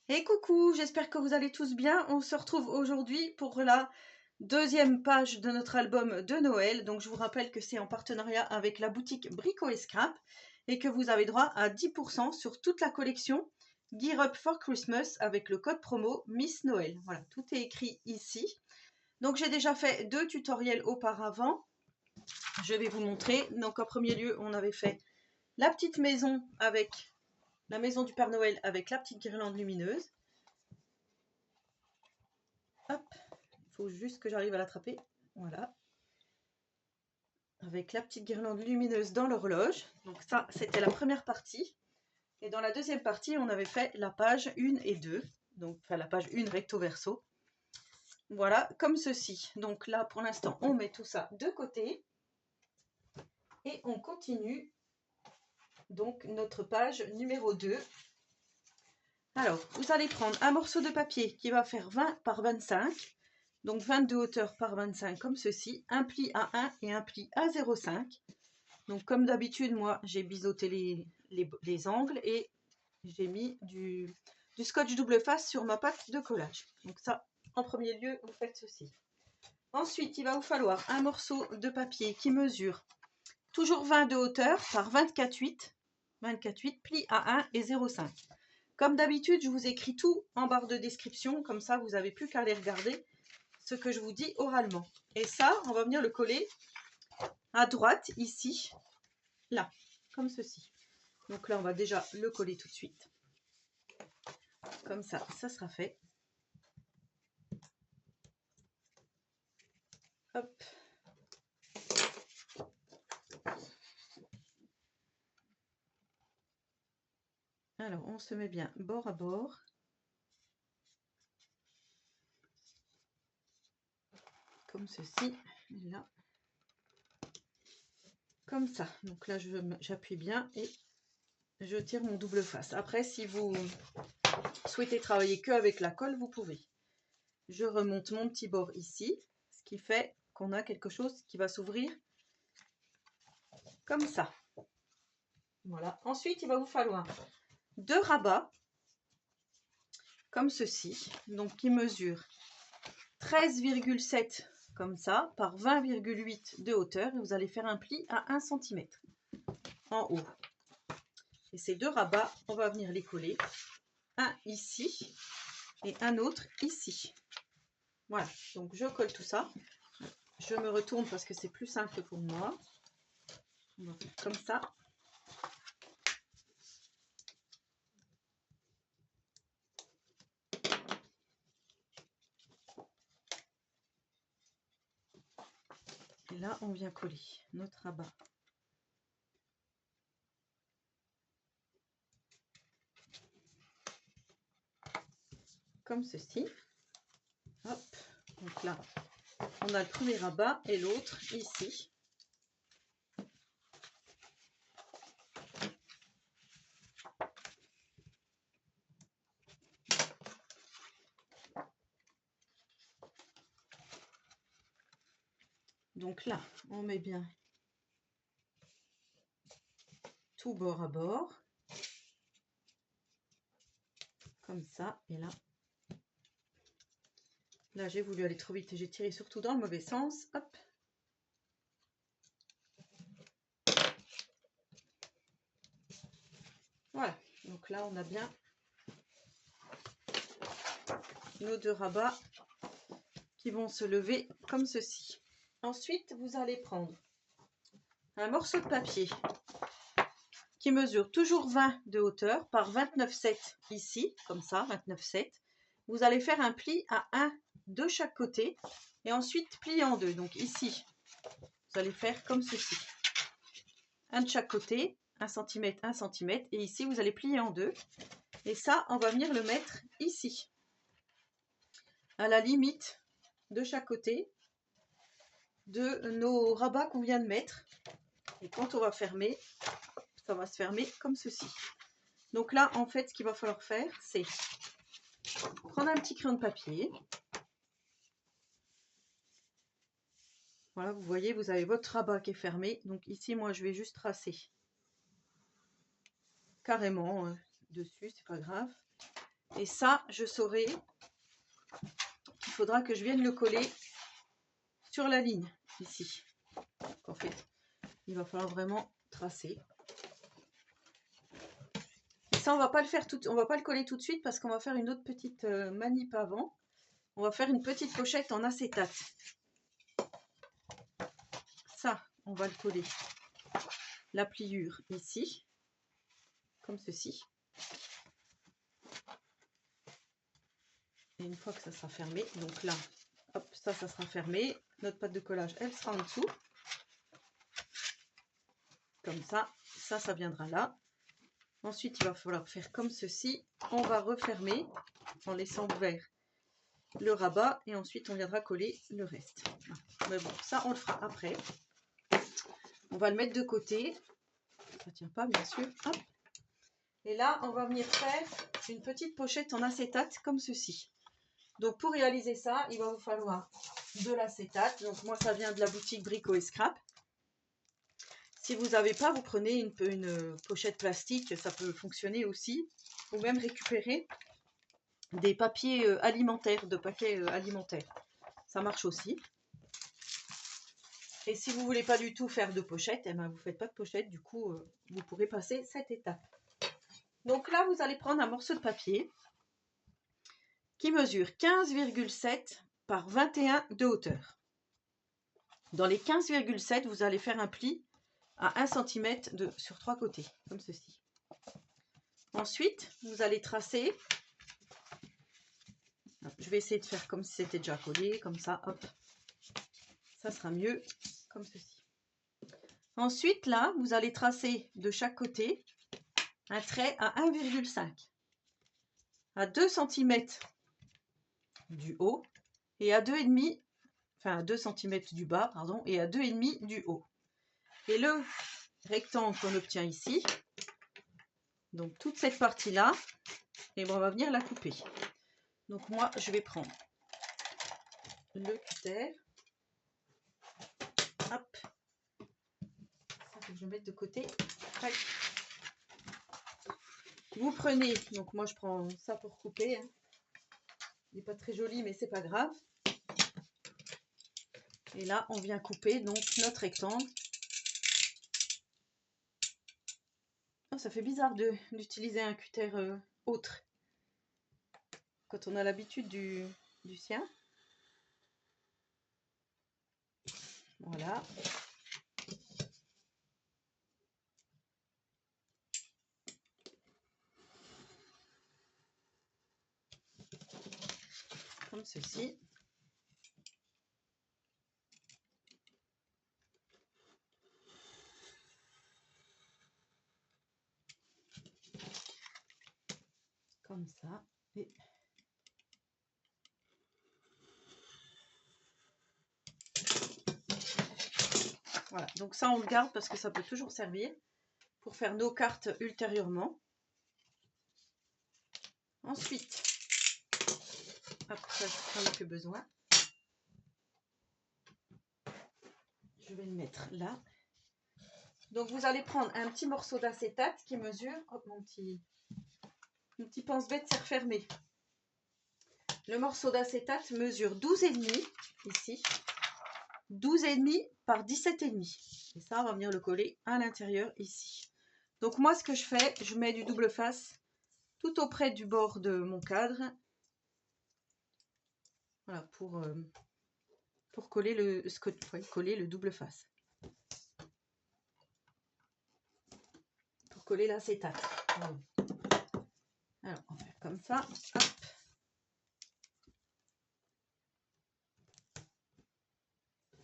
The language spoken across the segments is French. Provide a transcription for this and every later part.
Et coucou, j'espère que vous allez tous bien. On se retrouve aujourd'hui pour la deuxième page de notre album de Noël. Donc je vous rappelle que c'est en partenariat avec la boutique Brico et Scrap et que vous avez droit à 10% sur toute la collection Gear Up for Christmas avec le code promo Miss Noël. Voilà, tout est écrit ici. Donc j'ai déjà fait 2 tutoriels auparavant. Je vais vous montrer. Donc en premier lieu, on avait fait la petite maison avec la maison du Père Noël avec la petite guirlande lumineuse. Hop, il faut juste que j'arrive à l'attraper. Voilà. Avec la petite guirlande lumineuse dans l'horloge. Donc ça, c'était la première partie. Et dans la deuxième partie, on avait fait la page 1 et 2. Donc, enfin, la page 1 recto verso. Voilà, comme ceci. Donc là, pour l'instant, on met tout ça de côté. Et on continue donc notre page numéro 2. Alors, vous allez prendre un morceau de papier qui va faire 20 par 25. Donc 20 de hauteur par 25 comme ceci. Un pli à 1 et un pli à 0,5. Donc comme d'habitude, moi, j'ai biseauté les angles et j'ai mis du scotch double face sur ma pâte de collage. Donc ça, en premier lieu, vous faites ceci. Ensuite, il va vous falloir un morceau de papier qui mesure toujours 20 de hauteur par 24,8. 24,8, pli à 1 et 0,5. Comme d'habitude, je vous écris tout en barre de description, comme ça, vous n'avez plus qu'à aller regarder ce que je vous dis oralement. Et ça, on va venir le coller à droite, ici, là, comme ceci. Donc là, on va déjà le coller tout de suite. Comme ça sera fait. Hop. Alors, on se met bien bord à bord. Comme ceci, là. Comme ça. Donc là, j'appuie bien et je tire mon double face. Après, si vous souhaitez travailler que avec la colle, vous pouvez. Je remonte mon petit bord ici, ce qui fait qu'on a quelque chose qui va s'ouvrir comme ça. Voilà. Ensuite, il va vous falloir 2 rabats, comme ceci, donc qui mesurent 13,7 comme ça, par 20,8 de hauteur. Et vous allez faire un pli à 1 cm en haut. Et ces 2 rabats, on va venir les coller. Un ici et un autre ici. Voilà, donc je colle tout ça. Je me retourne parce que c'est plus simple pour moi. On va faire comme ça. Et là, on vient coller notre rabat. Comme ceci. Hop, donc là, on a le premier rabat et l'autre ici. Donc là, on met bien tout bord à bord. Comme ça, et là j'ai voulu aller trop vite et j'ai tiré surtout dans le mauvais sens. Hop. Voilà, donc là on a bien nos 2 rabats qui vont se lever comme ceci. Ensuite, vous allez prendre un morceau de papier qui mesure toujours 20 de hauteur par 29,7 ici, comme ça, 29,7. Vous allez faire un pli à 1 de chaque côté et ensuite plier en 2. Donc ici, vous allez faire comme ceci. Un de chaque côté, 1 cm, 1 cm. Et ici, vous allez plier en 2. Et ça, on va venir le mettre ici, à la limite de chaque côté de nos rabats qu'on vient de mettre. Et quand on va fermer, ça va se fermer comme ceci. Donc là, en fait, ce qu'il va falloir faire, c'est prendre un petit crayon de papier. Voilà, vous voyez, vous avez votre rabat qui est fermé. Donc ici, moi, je vais juste tracer carrément dessus, c'est pas grave. Et ça, je saurai qu'il faudra que je vienne le coller sur la ligne, ici. Donc, en fait, il va falloir vraiment tracer. Et ça, on va pas le coller tout de suite parce qu'on va faire une autre petite manip avant. On va faire une petite pochette en acétate. Ça, on va le coller. La pliure ici, comme ceci. Et une fois que ça sera fermé, donc là, hop, ça sera fermé. Notre pâte de collage, elle sera en dessous. Comme ça viendra là. Ensuite, il va falloir faire comme ceci. On va refermer en laissant ouvert le rabat et ensuite on viendra coller le reste. Mais bon, ça on le fera après. On va le mettre de côté. Ça tient pas, bien sûr. Hop. Et là, on va venir faire une petite pochette en acétate comme ceci. Donc pour réaliser ça, il va vous falloir de l'acétate. Donc moi, ça vient de la boutique Brico et Scrap. Si vous n'avez pas, vous prenez une pochette plastique, ça peut fonctionner aussi. Ou même récupérer des papiers alimentaires, de paquets alimentaires. Ça marche aussi. Et si vous ne voulez pas du tout faire de pochette, eh ben vous ne faites pas de pochette, du coup, vous pourrez passer cette étape. Donc là, vous allez prendre un morceau de papier qui mesure 15,7 par 21 de hauteur. Dans les 15,7, vous allez faire un pli à 1 cm sur 3 côtés, comme ceci. Ensuite, vous allez tracer. Je vais essayer de faire comme si c'était déjà collé, comme ça, hop. Ça sera mieux, comme ceci. Ensuite, là, vous allez tracer de chaque côté un trait à 1,5, à 2 cm du haut et à 2,5, enfin à 2 cm du bas, pardon, et à 2,5 du haut. Et le rectangle qu'on obtient ici, donc toute cette partie-là, et ben on va venir la couper. Donc moi, je vais prendre le cutter. Hop. Ça, faut que je mette de côté. Tac. Vous prenez, donc moi je prends ça pour couper. Hein. Il n'est pas très joli, mais c'est pas grave. Et là, on vient couper donc notre rectangle. Oh, ça fait bizarre d'utiliser un cutter autre quand on a l'habitude du sien. Voilà. Comme ceci. Comme ça. Et voilà, donc ça on le garde parce que ça peut toujours servir pour faire nos cartes ultérieurement. Ensuite, après ça j'en ai plus besoin. Je vais le mettre là. Donc vous allez prendre un petit morceau d'acétate qui mesure, hop, mon petit pense-bête s'est refermé. Le morceau d'acétate mesure 12,5 ici, 12,5 par 17,5. Et ça, on va venir le coller à l'intérieur ici. Donc moi, ce que je fais, je mets du double face tout auprès du bord de mon cadre. Voilà, pour coller le double face. Pour coller l'acétate. Voilà. Alors, on va faire comme ça. Hop.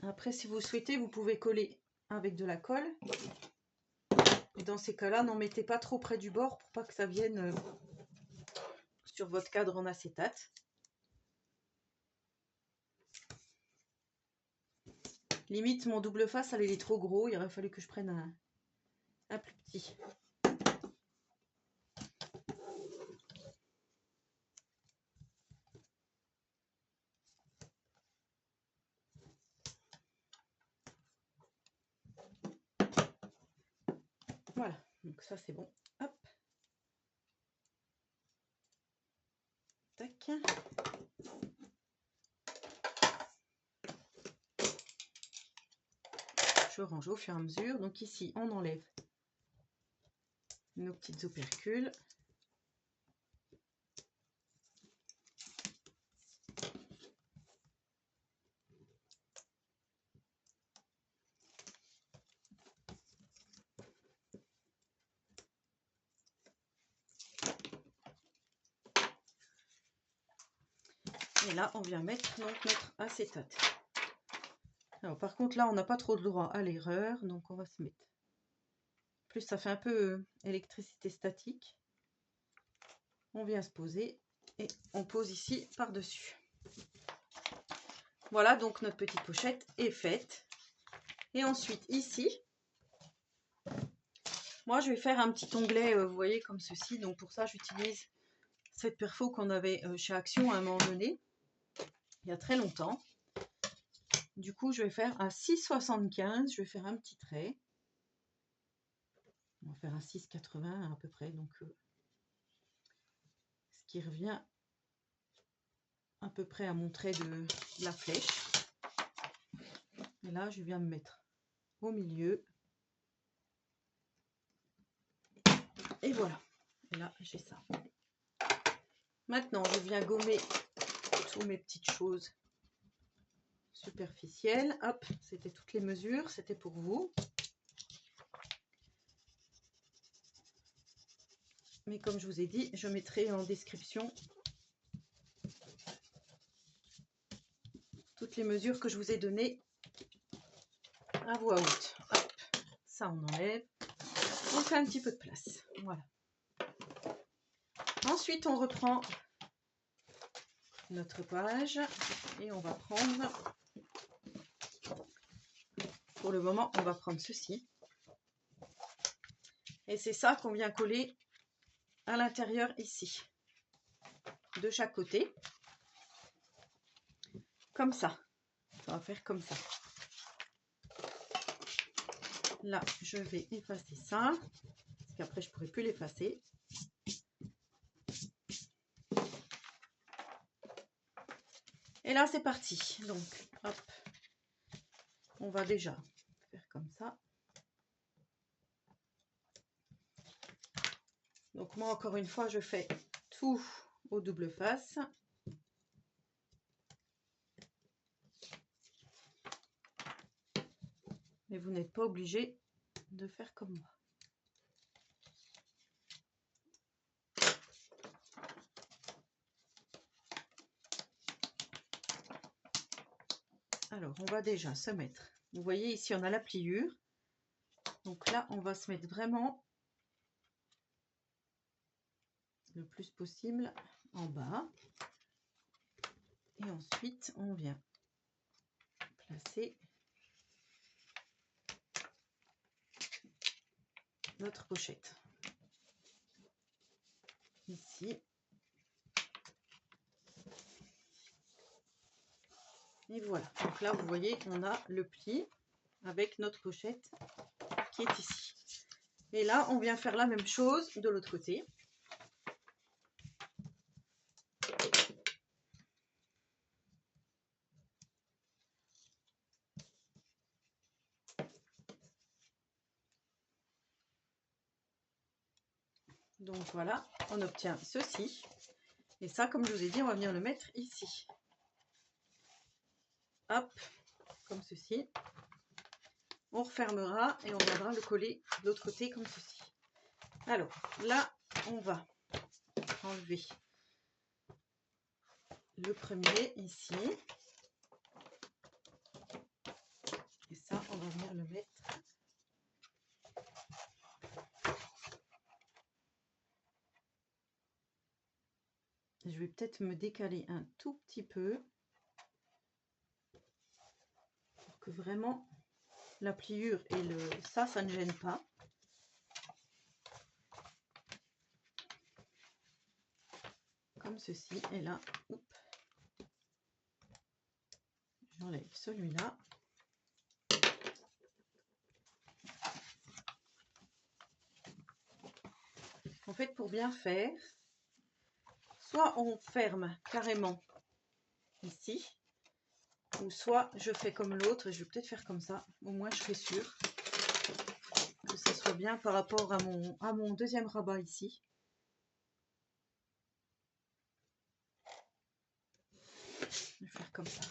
Après, si vous souhaitez, vous pouvez coller avec de la colle. Et dans ces cas-là, n'en mettez pas trop près du bord pour pas que ça vienne sur votre cadre en acétate. Limite, mon double face, il est trop gros. Il aurait fallu que je prenne un plus petit. Voilà, donc ça c'est bon. Hop. Tac. Je range au fur et à mesure. Donc ici, on enlève nos petites opercules. Et là, on vient mettre donc notre acétate. Alors, par contre, là, on n'a pas trop de droit à l'erreur, donc on va se mettre. En plus, ça fait un peu électricité statique. On vient se poser et on pose ici par-dessus. Voilà, donc notre petite pochette est faite. Et ensuite, ici, moi, je vais faire un petit onglet, vous voyez, comme ceci. Donc, pour ça, j'utilise cette perfo qu'on avait chez Action à un moment donné, il y a très longtemps. Du coup, je vais faire un 6,75. Je vais faire un petit trait. On va faire un 6,80 à peu près. Donc, ce qui revient à peu près à mon trait de la flèche. Et là, je viens me mettre au milieu. Et voilà. Et là, j'ai ça. Maintenant, je viens gommer toutes mes petites choses superficielles. Hop, c'était toutes les mesures. C'était pour vous. Mais comme je vous ai dit, je mettrai en description toutes les mesures que je vous ai données à voix haute. Hop, ça on enlève. On fait un petit peu de place. Voilà. Ensuite, on reprend notre page et on va prendre, pour le moment, on va prendre ceci. Et c'est ça qu'on vient coller à l'intérieur ici, de chaque côté. Comme ça. On va faire comme ça. Là, je vais effacer ça, parce qu'après, je ne pourrai plus l'effacer. Et là, c'est parti. Donc, hop, on va déjà faire comme ça. Donc, moi, encore une fois, je fais tout au double face. Mais vous n'êtes pas obligé de faire comme moi. Alors, on va déjà se mettre. Vous voyez, ici, on a la pliure. Donc là, on va se mettre vraiment le plus possible en bas. Et ensuite, on vient placer notre pochette. Ici. Et voilà. Donc là, vous voyez, on a le pli avec notre pochette qui est ici. Et là, on vient faire la même chose de l'autre côté. Donc voilà, on obtient ceci. Et ça, comme je vous ai dit, on va venir le mettre ici. Hop, comme ceci. On refermera et on viendra le coller de l'autre côté comme ceci. Alors là, on va enlever le premier ici. Et ça, on va venir le mettre. Je vais peut-être me décaler un tout petit peu pour que vraiment la pliure et ça ne gêne pas. Comme ceci. Et là, j'enlève celui-là. En fait, pour bien faire, soit on ferme carrément ici, ou soit je fais comme l'autre, et je vais peut-être faire comme ça, au moins je serai sûre que ça soit bien par rapport à mon deuxième rabat ici. Je vais faire comme ça.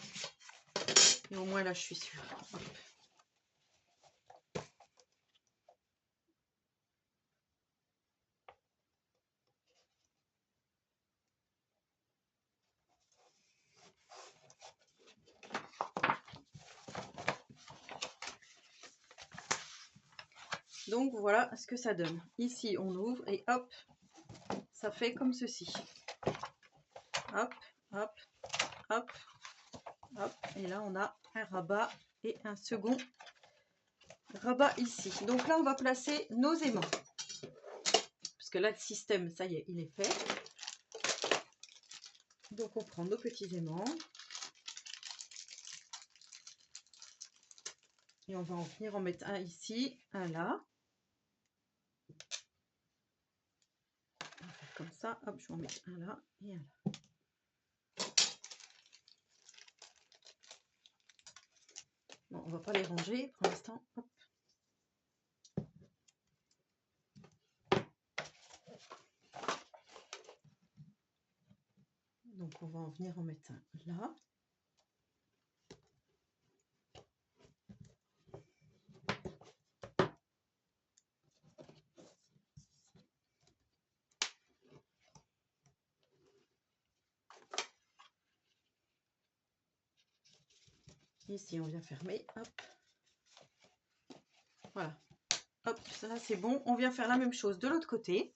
Et au moins là, je suis sûre. Hop. Donc voilà ce que ça donne. Ici, on ouvre et hop, ça fait comme ceci. Hop, hop, hop, hop. Et là, on a un rabat et un second rabat ici. Donc là, on va placer nos aimants. Parce que là, le système, ça y est, il est fait. Donc, on prend nos petits aimants. Et on va en venir en mettre un ici, un là. On va faire comme ça. Hop, je vais en mettre un là et un là. Bon, on va pas les ranger pour l'instant. Hop. Donc, on va en venir en mettre un là. Ici, on vient fermer. Hop. Voilà. Hop, ça c'est bon. On vient faire la même chose de l'autre côté.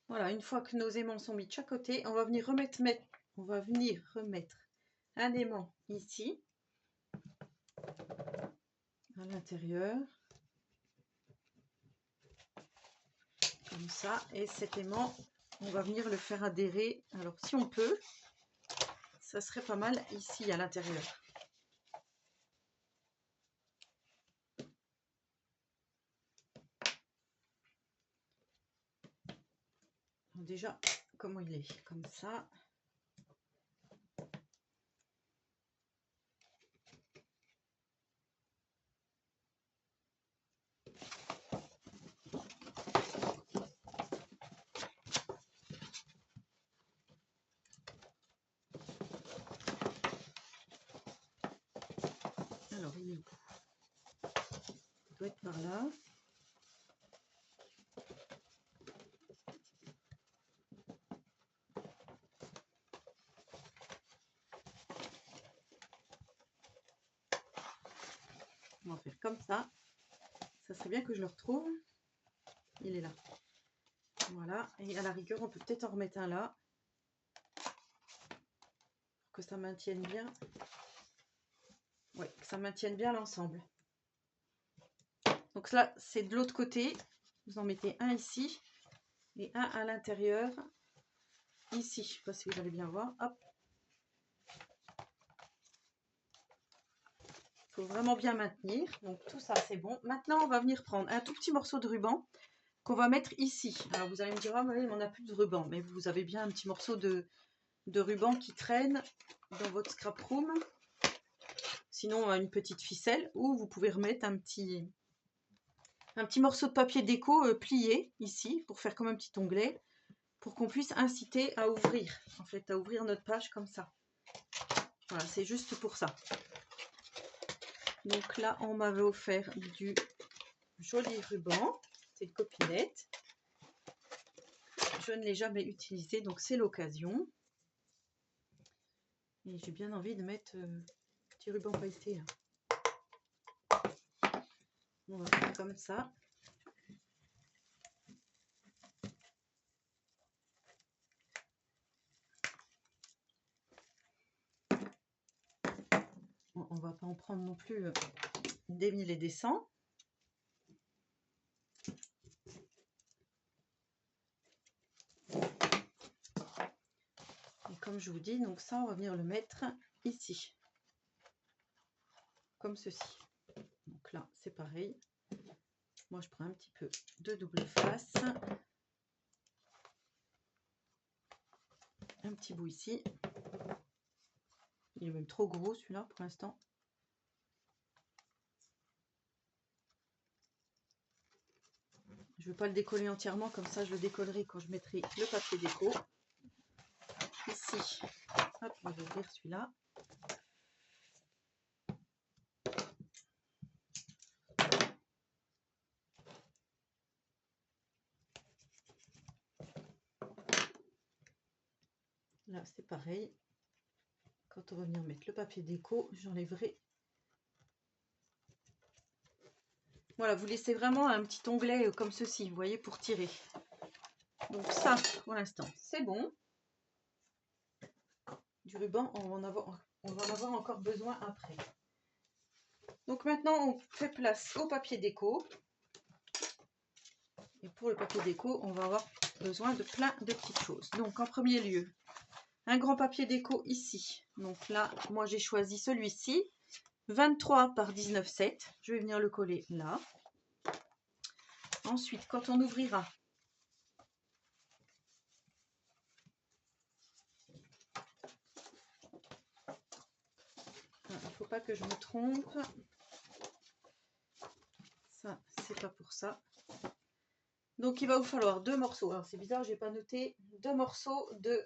Voilà, une fois que nos aimants sont mis de chaque côté, on va venir remettre un aimant ici, à l'intérieur, comme ça. Et cet aimant, on va venir le faire adhérer. Alors, si on peut, ça serait pas mal ici à l'intérieur. Déjà, comment il est? Comme ça. Alors, il est où? Il doit être par là. On va faire comme ça. Ça serait bien que je le retrouve. Il est là. Voilà. Et à la rigueur, on peut peut-être en remettre un là. Pour que ça maintienne bien. Ouais, que ça maintienne bien l'ensemble. Donc là, c'est de l'autre côté. Vous en mettez un ici et un à l'intérieur. Ici. Je ne sais pas si vous allez bien voir. Hop. Il faut vraiment bien maintenir. Donc tout ça, c'est bon. Maintenant, on va venir prendre un tout petit morceau de ruban qu'on va mettre ici. Alors vous allez me dire, ah, mais on n'a plus de ruban. Mais vous avez bien un petit morceau de ruban qui traîne dans votre scrap room. Sinon, une petite ficelle. Ou vous pouvez remettre un petit morceau de papier déco plié ici pour faire comme un petit onglet. Pour qu'on puisse inciter à ouvrir. En fait, à ouvrir notre page comme ça. Voilà, c'est juste pour ça. Donc là, on m'avait offert du joli ruban. C'est une copinette. Je ne l'ai jamais utilisé, donc c'est l'occasion. Et j'ai bien envie de mettre petit ruban pailleté. On va faire comme ça. Bon, on va pas en prendre non plus des mille et des cents. Et comme je vous dis, donc ça, on va venir le mettre ici. Comme ceci. Donc là, c'est pareil. Moi, je prends un petit peu de double face. un petit bout ici. Il est même trop gros celui-là pour l'instant. Je ne vais pas le décoller entièrement, comme ça je le décollerai quand je mettrai le papier déco. Ici, hop, on va ouvrir celui-là. Là, c'est pareil. Quand on va venir mettre le papier déco, j'enlèverai. Voilà, vous laissez vraiment un petit onglet comme ceci, vous voyez, pour tirer. Donc ça, pour l'instant, c'est bon. Du ruban, on va en avoir encore besoin après. Donc maintenant, on fait place au papier déco. Et pour le papier déco, on va avoir besoin de plein de petites choses. Donc en premier lieu, un grand papier déco ici. Donc là, moi j'ai choisi celui-ci, 23 par 19,7. Je vais venir le coller là. Ensuite, quand on ouvrira, il ne faut pas que je me trompe. Ça, c'est pas pour ça. Donc il va vous falloir deux morceaux. Alors c'est bizarre, j'ai pas noté. Deux morceaux de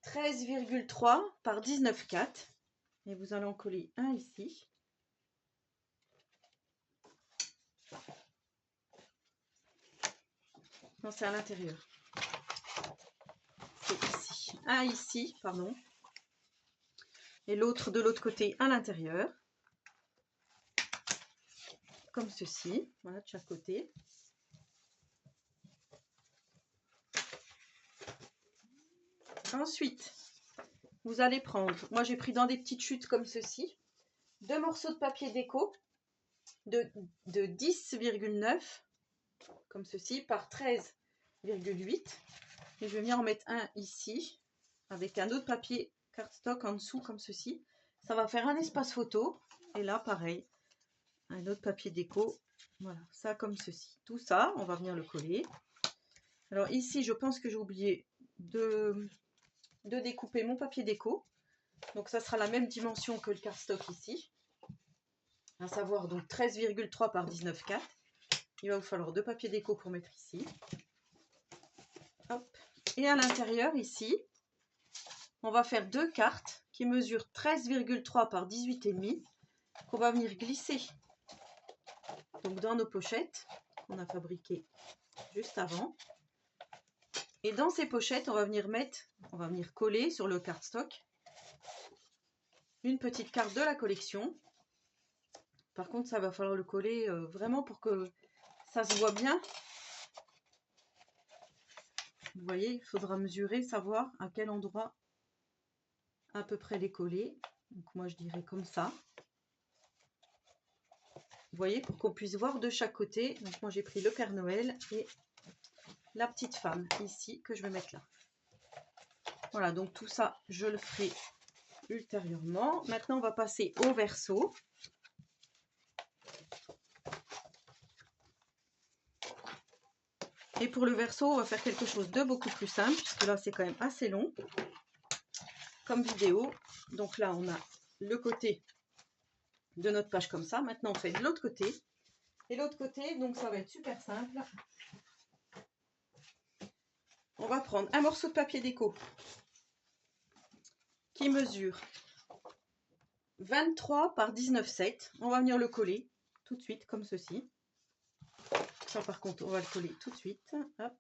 13,3 par 19,4. Et vous allez en coller un ici. Non, c'est à l'intérieur. C'est ici. Un ici, pardon. Et l'autre de l'autre côté à l'intérieur. Comme ceci. Voilà, de chaque côté. Ensuite, vous allez prendre, moi j'ai pris dans des petites chutes comme ceci, deux morceaux de papier déco de 10,9 comme ceci par 13,8 et je vais venir en mettre un ici avec un autre papier cardstock en dessous comme ceci. Ça va faire un espace photo et là pareil, un autre papier déco, voilà, ça comme ceci. Tout ça, on va venir le coller. Alors ici, je pense que j'ai oublié de découper mon papier déco. Donc ça sera la même dimension que le cardstock ici. À savoir donc 13,3 par 19,4. Il va vous falloir deux papiers déco pour mettre ici. Hop. Et à l'intérieur ici, on va faire deux cartes qui mesurent 13,3 par 18,5 qu'on va venir glisser donc dans nos pochettes qu'on a fabriquées juste avant. Et dans ces pochettes, on va venir coller sur le cardstock une petite carte de la collection. Par contre, ça va falloir le coller vraiment pour que ça se voit bien. Vous voyez, il faudra mesurer, savoir à quel endroit à peu près les coller. Donc moi, je dirais comme ça. Vous voyez, pour qu'on puisse voir de chaque côté. Donc moi, j'ai pris le Père Noël et la petite femme ici que je vais mettre là. Voilà, donc tout ça, je le ferai ultérieurement. Maintenant, on va passer au verso. Et pour le verso, on va faire quelque chose de beaucoup plus simple, puisque là, c'est quand même assez long comme vidéo. Donc là, on a le côté de notre page comme ça. Maintenant, on fait de l'autre côté. Et l'autre côté, donc ça va être super simple. On va prendre un morceau de papier déco qui mesure 23 par 19,7. On va venir le coller tout de suite comme ceci. Ça, par contre, on va le coller tout de suite. Hop.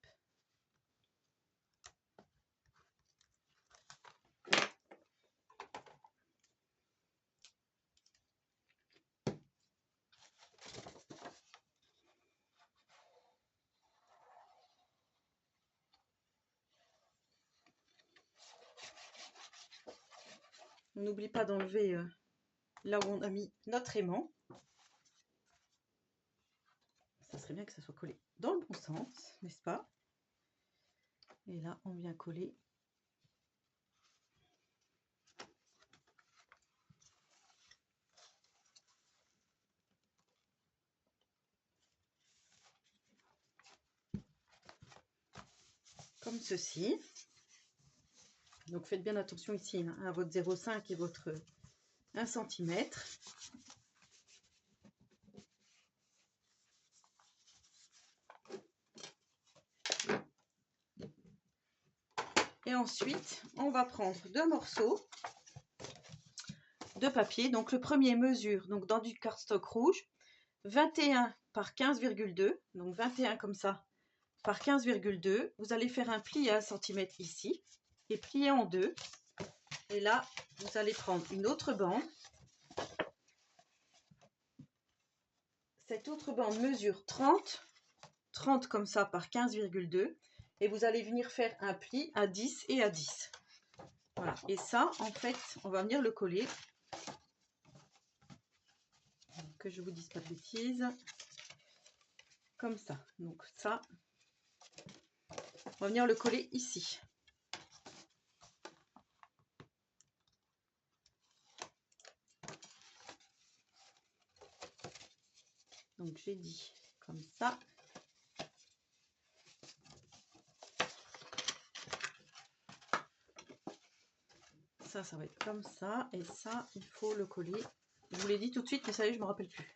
On n'oublie pas d'enlever là où on a mis notre aimant. Ça serait bien que ça soit collé dans le bon sens, n'est-ce pas? Et là, on vient coller. Comme ceci. Donc faites bien attention ici hein, à votre 0,5 et votre 1 cm. Et ensuite, on va prendre 2 morceaux de papier. Donc le premier mesure, donc dans du cardstock rouge, 21 par 15,2. Donc 21 comme ça par 15,2. Vous allez faire un pli à 1 cm ici et plier en deux. Et là, vous allez prendre une autre bande. Cette autre bande mesure 30 comme ça par 15,2. Et vous allez venir faire un pli à 10 et à 10. Voilà. Et ça, en fait, on va venir le coller. Que je vous dise pas de bêtises. Comme ça. Donc ça, on va venir le coller ici. Donc j'ai dit comme ça. Ça va être comme ça. Et ça, il faut le coller. Je vous l'ai dit tout de suite, mais ça y est, je me rappelle plus.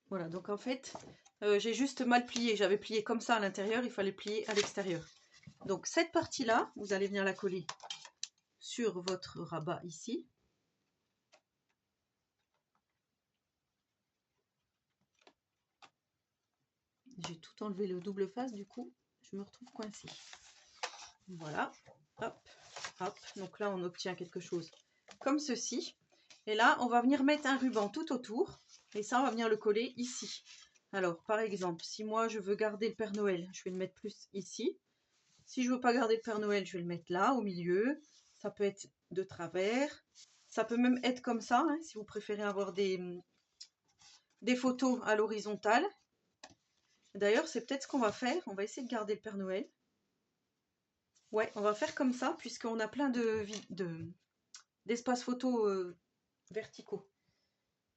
Voilà, donc en fait, j'ai juste mal plié. J'avais plié comme ça à l'intérieur, il fallait plier à l'extérieur. Donc cette partie-là, vous allez venir la coller sur votre rabat ici. J'ai tout enlevé le double face, du coup, je me retrouve coincée. Voilà, hop, hop. Donc là, on obtient quelque chose comme ceci. Et là, on va venir mettre un ruban tout autour. Et ça, on va venir le coller ici. Alors, par exemple, si moi, je veux garder le Père Noël, je vais le mettre plus ici. Si je veux pas garder le Père Noël, je vais le mettre là, au milieu. Ça peut être de travers. Ça peut même être comme ça, hein, si vous préférez avoir des photos à l'horizontale. D'ailleurs, c'est peut-être ce qu'on va faire. On va essayer de garder le Père Noël. Ouais, on va faire comme ça, puisqu'on a plein d'espaces photo verticaux.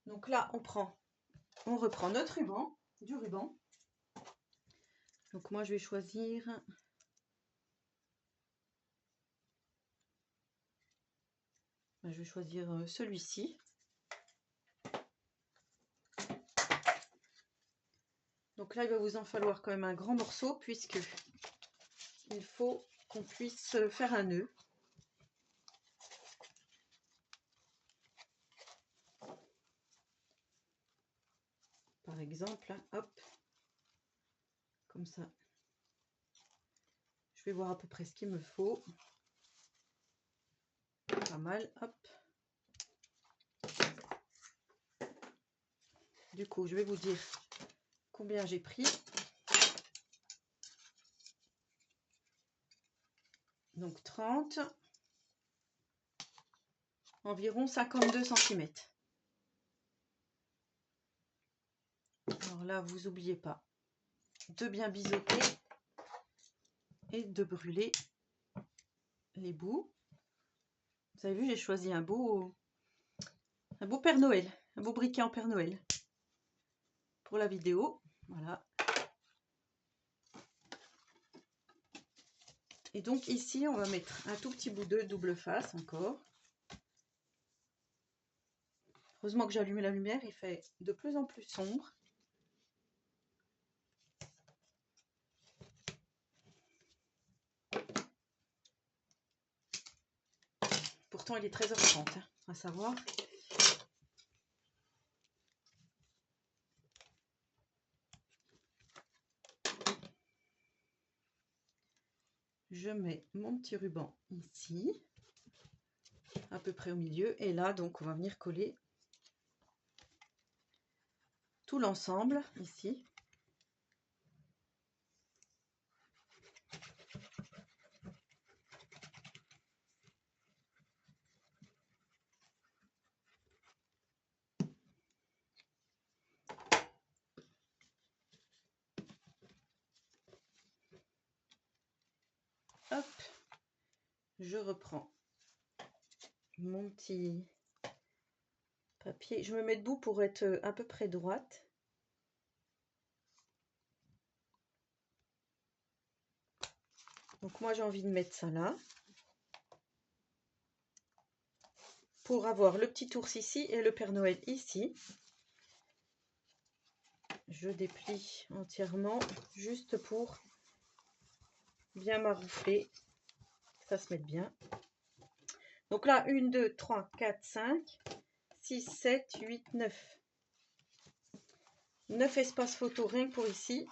Donc là, on reprend notre ruban, du ruban. Donc moi, je vais choisir... celui-ci. Donc là, il va vous en falloir quand même un grand morceau, puisque il faut qu'on puisse faire un nœud. Par exemple, hop, comme ça. Je vais voir à peu près ce qu'il me faut. Pas mal, hop. Du coup, je vais vous dire combien j'ai pris. Donc 30, environ 52 cm. Alors là, vous n'oubliez pas de bien biseauter et de brûler les bouts. Vous avez vu, j'ai choisi un beau Père Noël, un beau briquet en Père Noël pour la vidéo. Voilà. Et donc ici, on va mettre un tout petit bout de double face encore. Heureusement que j'ai allumé la lumière, il fait de plus en plus sombre. Pourtant, il est 13h30, hein, à savoir. Je mets mon petit ruban ici, à peu près au milieu. Et là, donc, on va venir coller tout l'ensemble ici. Hop, je reprends mon petit papier. Je me mets debout pour être à peu près droite. Donc moi j'ai envie de mettre ça là. Pour avoir le petit ours ici et le Père Noël ici. Je déplie entièrement juste pour bien maroufler, que ça se mette bien. Donc là, 1, 2, 3, 4, 5, 6, 7, 8, 9. 9 espaces photo rien que pour ici.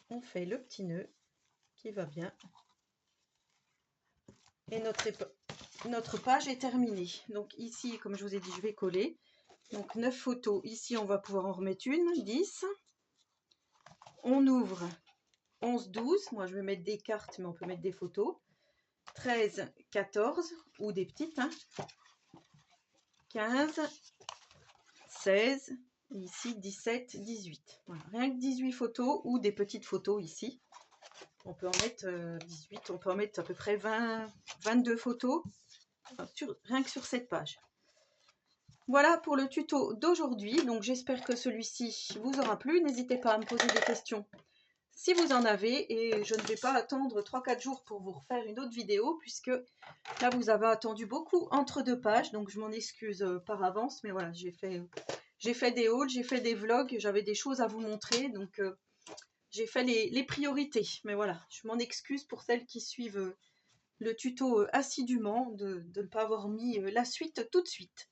On fait le petit nœud qui va bien. Et notre page est terminée. Donc ici, comme je vous ai dit, je vais coller. Donc 9 photos. Ici, on va pouvoir en remettre une, 10. On ouvre 11, 12. Moi, je vais mettre des cartes, mais on peut mettre des photos. 13, 14, ou des petites. Hein. 15, 16, et ici 17, 18. Voilà. Rien que 18 photos ou des petites photos ici. On peut en mettre 18, on peut en mettre à peu près 20, 22 photos rien que sur cette page. Voilà pour le tuto d'aujourd'hui. Donc j'espère que celui-ci vous aura plu. N'hésitez pas à me poser des questions si vous en avez. Et je ne vais pas attendre 3-4 jours pour vous refaire une autre vidéo, puisque là vous avez attendu beaucoup entre deux pages. Donc je m'en excuse par avance. Mais voilà, j'ai fait des hauls, j'ai fait des vlogs, j'avais des choses à vous montrer. Donc j'ai fait les priorités. Mais voilà, je m'en excuse pour celles qui suivent le tuto assidûment de ne pas avoir mis la suite tout de suite.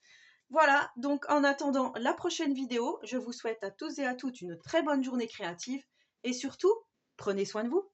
Voilà, donc en attendant la prochaine vidéo, je vous souhaite à tous et à toutes une très bonne journée créative et surtout, prenez soin de vous.